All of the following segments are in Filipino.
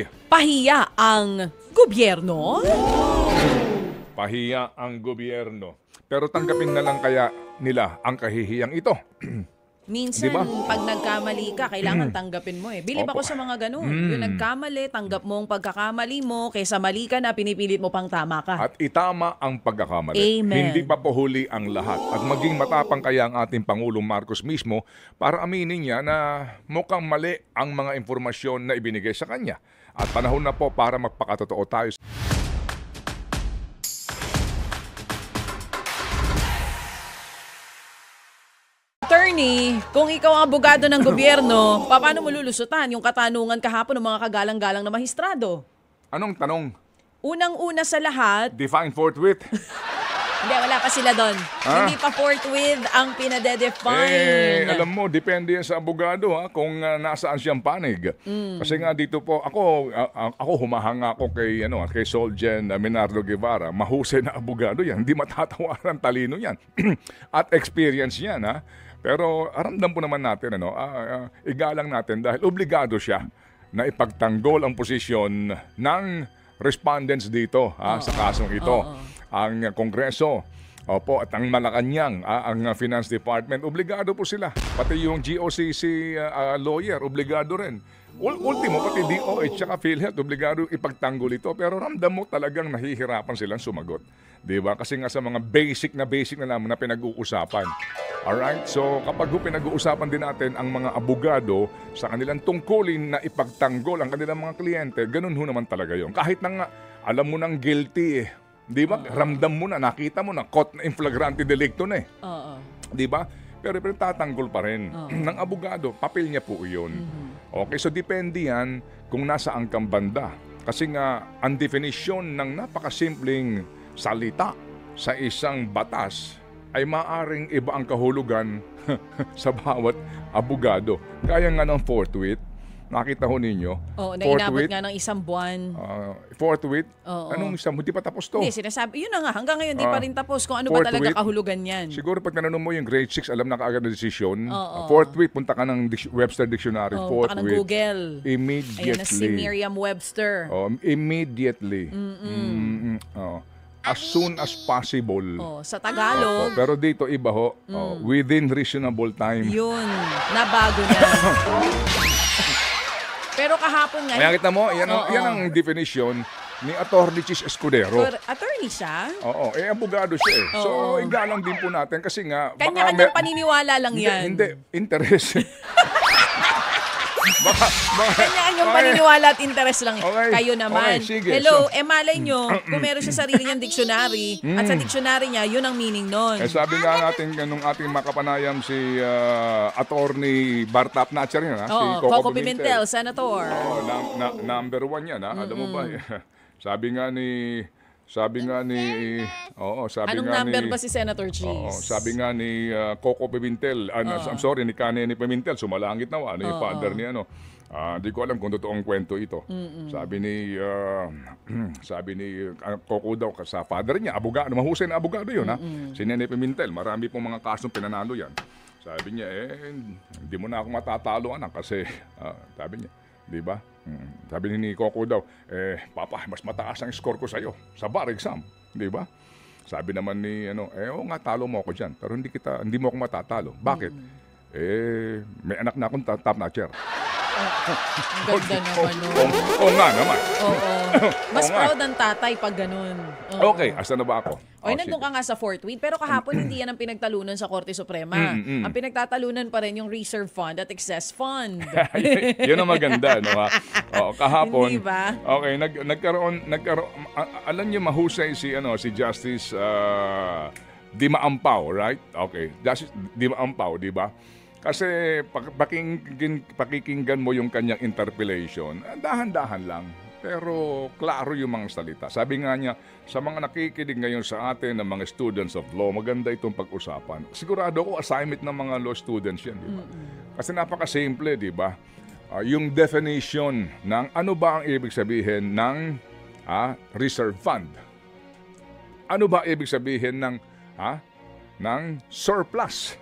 Pahiya ang gobyerno? Pahiya ang gobyerno. Pero tanggapin na lang kaya nila ang kahihiyang ito. Minsan, Diba? pag nagkamali ka, kailangan tanggapin mo eh. Bilib Opo. ako sa mga ganun. Yung nagkamali, tanggap mo ang pagkakamali mo, kaysa mali ka na, pinipilit mo pang tama ka. At itama ang pagkakamali. Amen. Hindi pa po huli ang lahat. At maging matapang kaya ang ating Pangulong Marcos mismo para aminin niya na mukhang mali ang mga impormasyon na ibinigay sa kanya. At panahon na po para magpakatotoo tayo. Attorney, kung ikaw ang abogado ng gobyerno, paano mo lulusutan yung katanungan kahapon ng mga kagalang-galang na mahistrado? Anong tanong? Unang-una sa lahat, Define forthwith? hindi, wala pa sila doon. Hindi pa forthwith ang pinadedefine. Alam mo, depende yan sa abogado kung nasaan siyang panig. Kasi nga dito po, ako humahanga ako kay Solgen Menardo Guevara. Mahusay na abogado yan. Hindi matatawaran, talino yan. At experience yan. Pero aramdam po naman natin, igalang natin dahil obligado siya na ipagtanggol ang posisyon ng respondents dito sa kasong ito. Ang Kongreso, at ang Malacanang, ang Finance Department, obligado po sila. Pati yung GOCC lawyer, obligado rin. Ultimo, pati DOH at PhilHealth, obligado ipagtanggol ito. Pero ramdam mo talagang nahihirapan silang sumagot. Diba? Kasi nga sa mga basic na naman na pinag-uusapan. Alright? So kapag pinag-uusapan din natin ang mga abogado sa kanilang tungkulin na ipagtanggol ang kanilang mga kliyente, ganun ho naman talaga yun. Kahit na nga, alam mo nang guilty Di ba? Ramdam mo na, nakita mo na, caught na in flagrante delicto na Di ba? Pero tatanggol pa rin ng abogado. Papel niya po yun. Okay, so depende yan kung nasaan kang banda. Kasi nga, ang definition ng napakasimpleng salita sa isang batas ay maaring iba ang kahulugan sa bawat abogado. Kaya nga ng forthwith, nakita ho ninyo. Oo, na inabot nga ng isang buwan. Forthwith? Anong isang? Hindi pa tapos to. Hindi, sinasabi. Yun na nga, hanggang ngayon di pa rin tapos kung ano ba talaga kahulugan yan. Siguro pag tinanong mo yung grade 6, alam na kaagad na desisyon. Forthwith, punta ka ng Webster Dictionary. Punta ka ng Google. Immediately. Ayun na si Merriam-Webster. Immediately. As soon as possible. Sa Tagalog. Pero dito iba ho. Within reasonable time. Yun. Nabago na. Pero kahapon nga. Kaya kita mo, yan ang definition ni Atty. Chis Escudero. Attorney siya? Oo, abogado siya eh. So, igalang din po natin kasi nga... Kanya-kanyang paniniwala lang yan. Hindi, interest. Kanya-kanyang paniniwala at interest lang. Okay. Kayo naman. Okay, sige. Hello, malay nyo, kung meron siya sarili niyang dictionary, at sa dictionary niya, yun ang meaning nun. Sabi nga natin, nung ating makapanayam si Attorney Bartap Natcher yun, si Coco Pimentel, Senator. Number 1 yan, alam mo ba? Sabi nga ni... Anong number ba si Senator Cheese? Sabi nga ni Coco Pimentel, I'm sorry, ni Kane ni Pimentel, sumalangit na yung father ni Hindi ko alam kung totoong kwento ito. Sabi ni Coco daw sa father niya, abogado, mahusay na abogado yun si Nene Pimentel, marami pong mga kasong pinanalo yan. Sabi niya, hindi mo na ako matatalo anak kasi, sabi niya, di ba? Sabi ni Coco daw, Papa, mas mataas ang score ko sa'yo sa bar exam, di ba? Sabi naman ni, oo nga, talo mo ako dyan, pero hindi mo ako matatalo. Bakit? May anak na akong top notcher. Ang ganda naman nun. Oo nga naman. Oo. Mas proud ang tatay pag ganun. Okay, asa na ba ako? Nandun ka nga sa forthwith, pero kahapon hindi yan ang pinagtalunan sa Korte Suprema. Ang pinagtatalunan pa rin yung reserve fund at excess fund. Yun ang maganda, kahapon. Hindi ba? Okay, nagkaroon, alam niyo mahusay si Justice Dima Ampao, right? Okay, Justice Dima Ampao, di ba? Kasi pakikinggan mo yung kanyang interpellation, dahan-dahan lang. Pero klaro yung mga salita. Sabi nga niya, sa mga nakikinig ngayon sa atin ng mga students of law, maganda itong pag-usapan. Sigurado ko assignment ng mga law students yan, di ba? Kasi napakasimple, di ba? Yung definition ng ano ba ang ibig sabihin ng reserve fund. Ano ba ibig sabihin ng surplus?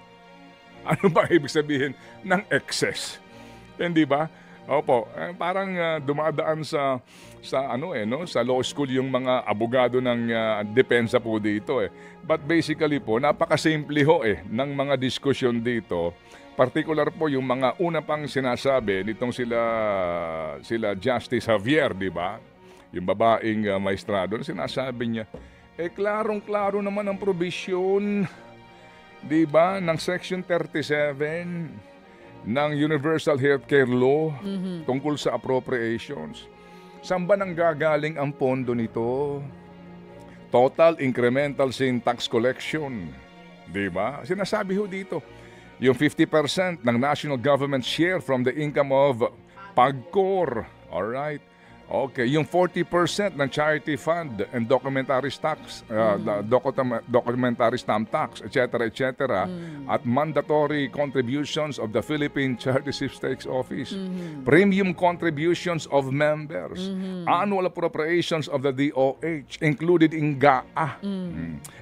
Ano ba ibig sabihin ng excess? Hindi ba? Opo, parang dumadaan sa ano no, sa law school yung mga abogado ng depensa po dito eh. But basically po, napakasimple ho ng mga diskusyon dito. Particular po yung mga una pang sinasabi nitong sila Justice Javier, di ba? Yung babaeng maestrado, sinasabi niya, klarong-klaro naman ang provision, di ba, ng Section 37 ng Universal Healthcare Law tungkol sa appropriations. Saan ba nang gagaling ang pondo nito? Total Incremental Sin Tax Collection. Diba? Sinasabi ho dito, yung 50% ng national government share from the income of PAGCOR. Alright? Okay, yung 40% ng charity fund and documentary tax, documentary stamp tax, etc., at mandatory contributions of the Philippine Charity Sweepstakes Office, premium contributions of members, annual appropriations of the DOH, included in GAA,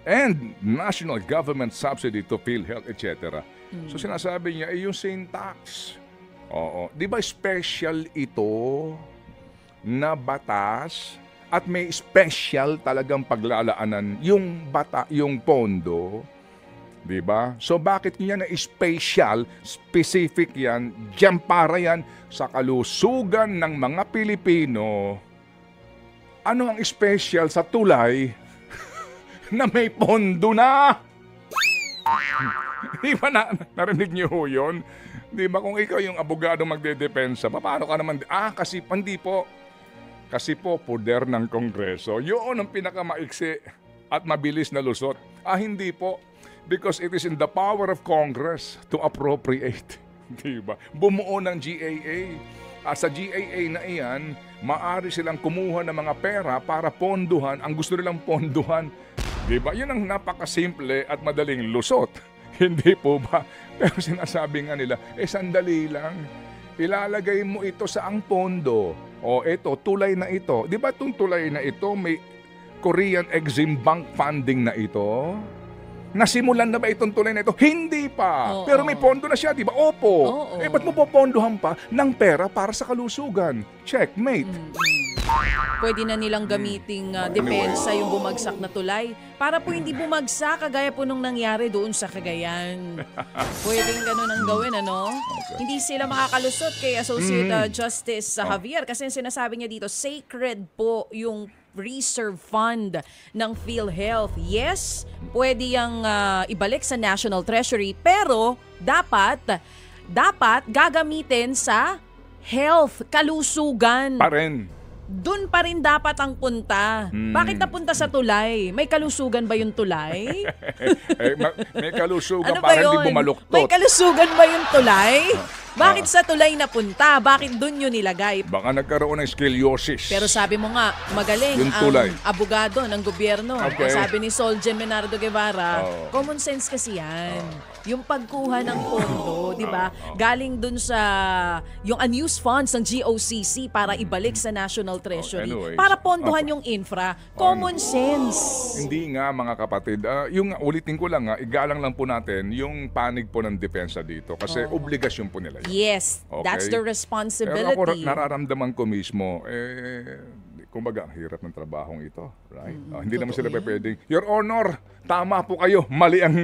and national government subsidy to PhilHealth, etc. So sinasabi niya, yung sin tax, di ba special ito na batas at may special talagang paglalaanan yung pondo, 'di ba? So bakit niya na special, specific yan, diyan para yan sa kalusugan ng mga Pilipino? Ano ang special sa tulay na may pondo na? Di ba narinig niyo ho yun? Di ba kung ikaw yung abogado magdedepensa, paano ka naman? Kasi hindi po. Kasi po, poder ng Kongreso, yun ang pinakamaiksi at mabilis na lusot. Hindi po. Because it is in the power of Congress to appropriate. Diba? Bumuo ng GAA. Sa GAA na iyan, maaari silang kumuha ng mga pera para ponduhan ang gusto nilang ponduhan. Diba? Yun ang napakasimple at madaling lusot. Hindi po ba? Pero sinasabi nga nila, sandali lang. Ilalagay mo ito sa ang pondo. Ito, tulay na ito. Di ba itong tulay na ito, may Korean Exim Bank funding na ito? Nasimulan na ba itong tulay na ito? Hindi pa. Pero may pondo na siya, di ba? Opo. Ba't mo popondohan pa ng pera para sa kalusugan? Checkmate. Pwede na nilang gamiting depensa yung bumagsak na tulay para po hindi bumagsak kagaya po nung nangyari doon sa Cagayan. Pwedeng ganun ang gawin, ano? Okay. Hindi sila makakalusot kay Associate Justice Javier kasi sinasabi niya dito, sacred po yung reserve fund ng PhilHealth. Yes, pwede yung ibalik sa National Treasury pero dapat gagamitin sa health, kalusugan. Pa rin. Doon pa rin dapat ang punta. Bakit napunta sa tulay? May kalusugan ba yung tulay? May kalusugan para hindi bumaluktot. May kalusugan ba yung tulay? Bakit sa tulay napunta? Bakit doon yun nilagay? Baka nagkaroon ng scoliosis. Pero sabi mo nga, magaling ang abogado ng gobyerno. Okay. Sabi ni Soljen Menardo Guevara, common sense kasi yan. Yung pagkuha ng pondo, di ba? Galing dun sa yung unused funds ng GOCC para ibalik sa National Treasury. Para pondohan yung infra. Common sense. Hindi nga mga kapatid. Yung ulitin ko lang igalang lang po natin yung panig po ng depensa dito. Kasi obligasyon po nila yun. Yes, okay? That's the responsibility. Pero ako nararamdaman ko mismo, kumbaga, ang hirap ng trabahong ito. Right? Hindi naman sila pwedeng, Your Honor, tama po kayo. Mali ang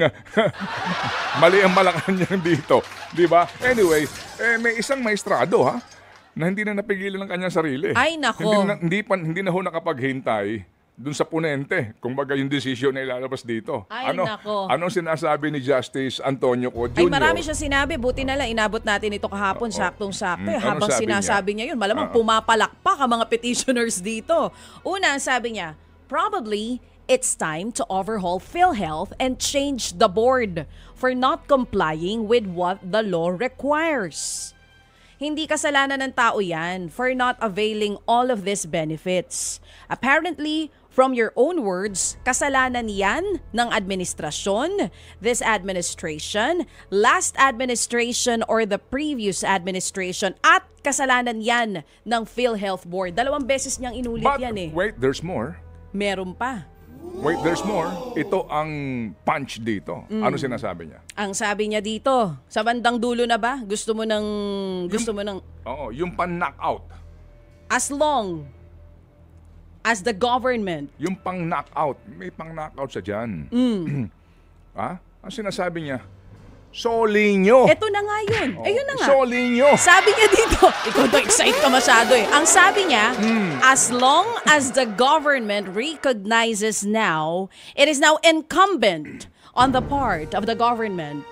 Malacanang dito. Di ba? Anyway, may isang maestrado na hindi na napigilan ng kanyang sarili. Ay, nako. Hindi na ho nakapaghintay dun sa ponente, kumbaga yung desisyon na ilalabas dito. Ay, nako. Anong sinasabi ni Justice Antonio Co. Jr.? Ay, marami siya sinabi. Buti na lang, inabot natin ito kahapon, saktong-sakto. Habang sinasabi niya yun, malamang pumapalakpak ang mga petitioners dito. Una, sabi niya, probably, it's time to overhaul PhilHealth and change the board for not complying with what the law requires. Hindi kasalanan ng tao yan for not availing all of these benefits. Apparently, from your own words, kasalanan yan ng administrasyon, this administration, last administration or the previous administration, at kasalanan yan ng PhilHealth Board. 2 beses niyang inulit yan eh. Wait, there's more. Meron pa. Wait, there's more. Ito ang punch dito. Ano sinasabi niya? Ang sabi niya dito, sa bandang dulo na ba? Gusto mo ng... Oo, yung pan-knockout. As long as the government... Yung pang-knockout. May pang-knockout sa dyan. Ha? Ang sinasabi niya, Solinyo. Ito na nga yun. Ayun na nga. Solinyo. Sabi niya dito, ikaw daw excite ka masyado eh. Ang sabi niya, as long as the government recognizes now, it is now incumbent on the part of the government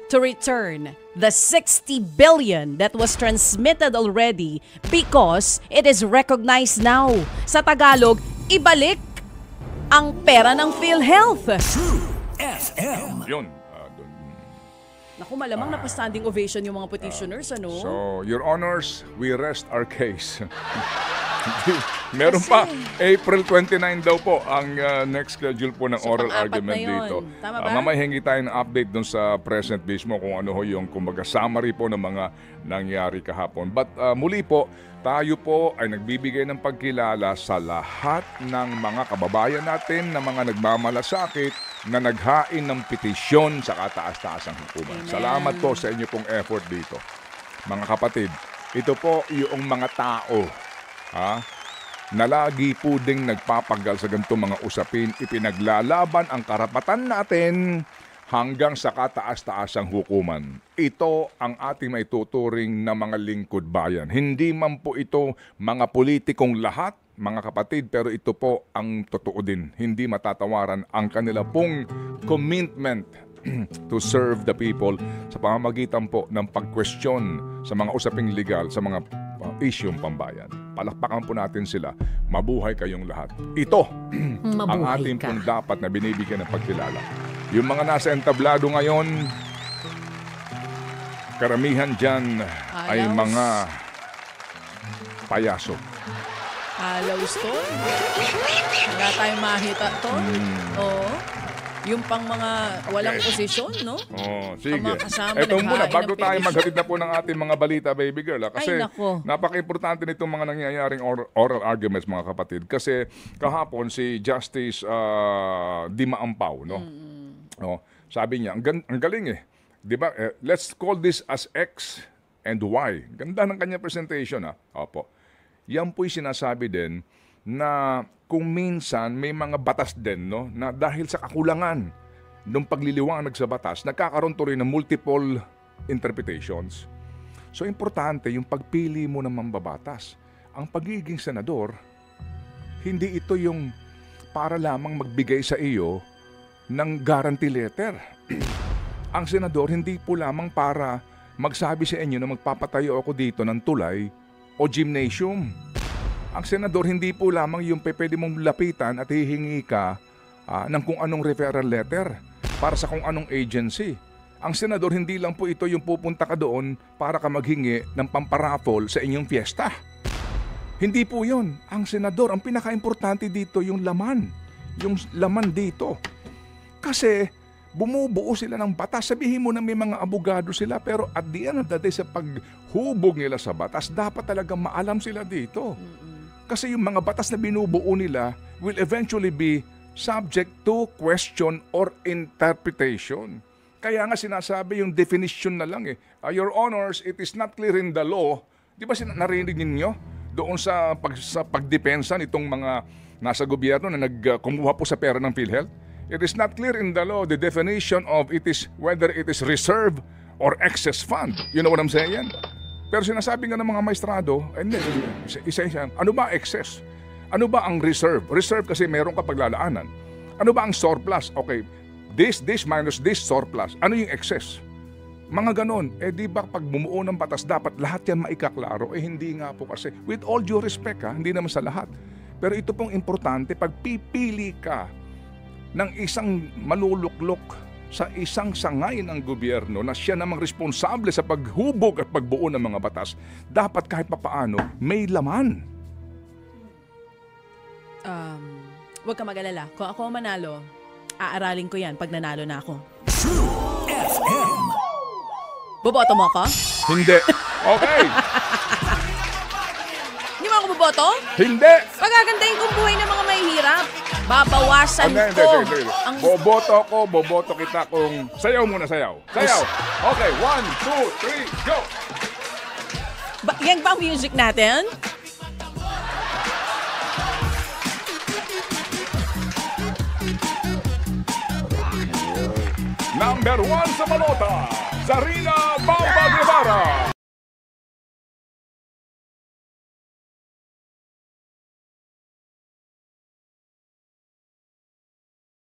to return the 60 billion that was transmitted already because it is recognized now. Sa Tagalog, ibalik ang pera ng PhilHealth. FM. Yun. Naku, malamang napastanding ovation yung mga petitioners, ano? So, Your Honors, we rest our case. Meron pa, April 29 daw po ang next schedule po ng oral argument dito. Tama ba? Mamaya hingi tayo ng update dun sa present mismo kung ano ho yung kumbaga summary po ng mga nangyari kahapon. But muli po, tayo po ay nagbibigay ng pagkilala sa lahat ng mga kababayan natin na mga nagmamalasakit na naghain ng petisyon sa kataas-taasang hukuman. Amen. Salamat po sa inyo pong effort dito. Mga kapatid, ito po yung mga tao na lagi po ding nagpapagal sa ganitong mga usapin, ipinaglalaban ang karapatan natin hanggang sa kataas-taasang hukuman. Ito ang ating maituturing na mga lingkod bayan. Hindi man po ito mga politikong lahat, mga kapatid, pero ito po ang totoo din. Hindi matatawaran ang kanila pong commitment to serve the people sa pamamagitan po ng pag-question sa mga usaping legal, sa mga isyong pambayan. Palakpakan po natin sila. Mabuhay kayong lahat. Ito ang ating pong dapat na binibigyan ng pagkilala. Yung mga nasa entablado ngayon, karamihan dyan ay mga payaso. Alaws to. Wala tayong mahita to. Oo. Yung pang mga walang posisyon, no? Oh, sige. Kasama, Ito muna, bago tayo petisyon. maghatid na po ng ating mga balita, baby girl. Kasi Ay, nako. napaka-importante nitong mga nangyayaring oral arguments, mga kapatid. Kasi kahapon si Justice Dima Ampao, no? No, sabi niya, ang galing eh. 'Di ba? Let's call this as X and Y. Ganda ng kanya presentation, ha. Opo. Yan po'y sinasabi din na kung minsan may mga batas din, no, na dahil sa kakulangan ng pagliliwanag sa batas, nagkakaroon tuloy ng multiple interpretations. So, importante yung pagpili mo ng mambabatas. Ang pagiging senador, hindi ito yung para lamang magbigay sa iyo ng guarantee letter. Ang senador, hindi po lamang para magsabi sa inyo na magpapatayo ako dito ng tulay o gymnasium. Ang senador, hindi po lamang yung pwede mong lapitan at hihingi ka ng kung anong referral letter para sa kung anong agency. Ang senador, hindi lang po ito yung pupunta ka doon para ka maghingi ng pamparaffle sa inyong fiesta. Hindi po yun. Ang senador, ang pinaka-importante dito yung laman. Yung laman dito. Kasi bumubuo sila ng batas. Sabihin mo na may mga abogado sila, pero at the end of the day, sa paghubog nila sa batas, dapat talaga maalam sila dito. Kasi yung mga batas na binubuo nila will eventually be subject to question or interpretation. Kaya nga sinasabi yung definition na lang eh. Your Honors, it is not clear in the law. Di ba narinig ninyo doon sa pagdepensa nitong mga nasa gobyerno na kumuha po sa pera ng PhilHealth? It is not clear in the law the definition of it is whether it is reserve or excess fund. You know what I'm saying? Pero sinasabi nga ng mga maestrado, isa-isa, ano ba excess? Ano ba ang reserve? Reserve kasi meron ka paglalaanan. Ano ba ang surplus? Okay, this minus this surplus. Ano yung excess? Mga ganon. Di ba pag bumuo ng batas, dapat lahat yan maikaklaro? Hindi nga po kasi. With all due respect, hindi naman sa lahat. Pero ito pong importante, pag pipili ka ng isang maluluklok sa isang sangay ng gobyerno na siya namang responsable sa paghubog at pagbuo ng mga batas, dapat kahit papaano may laman. Huwag ka mag-alala. Kung ako manalo, aaralin ko yan pag nanalo na ako. True FM. Boboto mo ako? Hindi. Okay. Hindi mo ako boboto? Hindi. Pagagandahin kong buhay ng mga mahihirap. Babawasan Hindi. ko. Boboto kita kung sayaw muna, sayaw. Sayaw. Okay, 1, 2, 3, go! Yan ba ang music natin? Number 1 sa balota, Zarina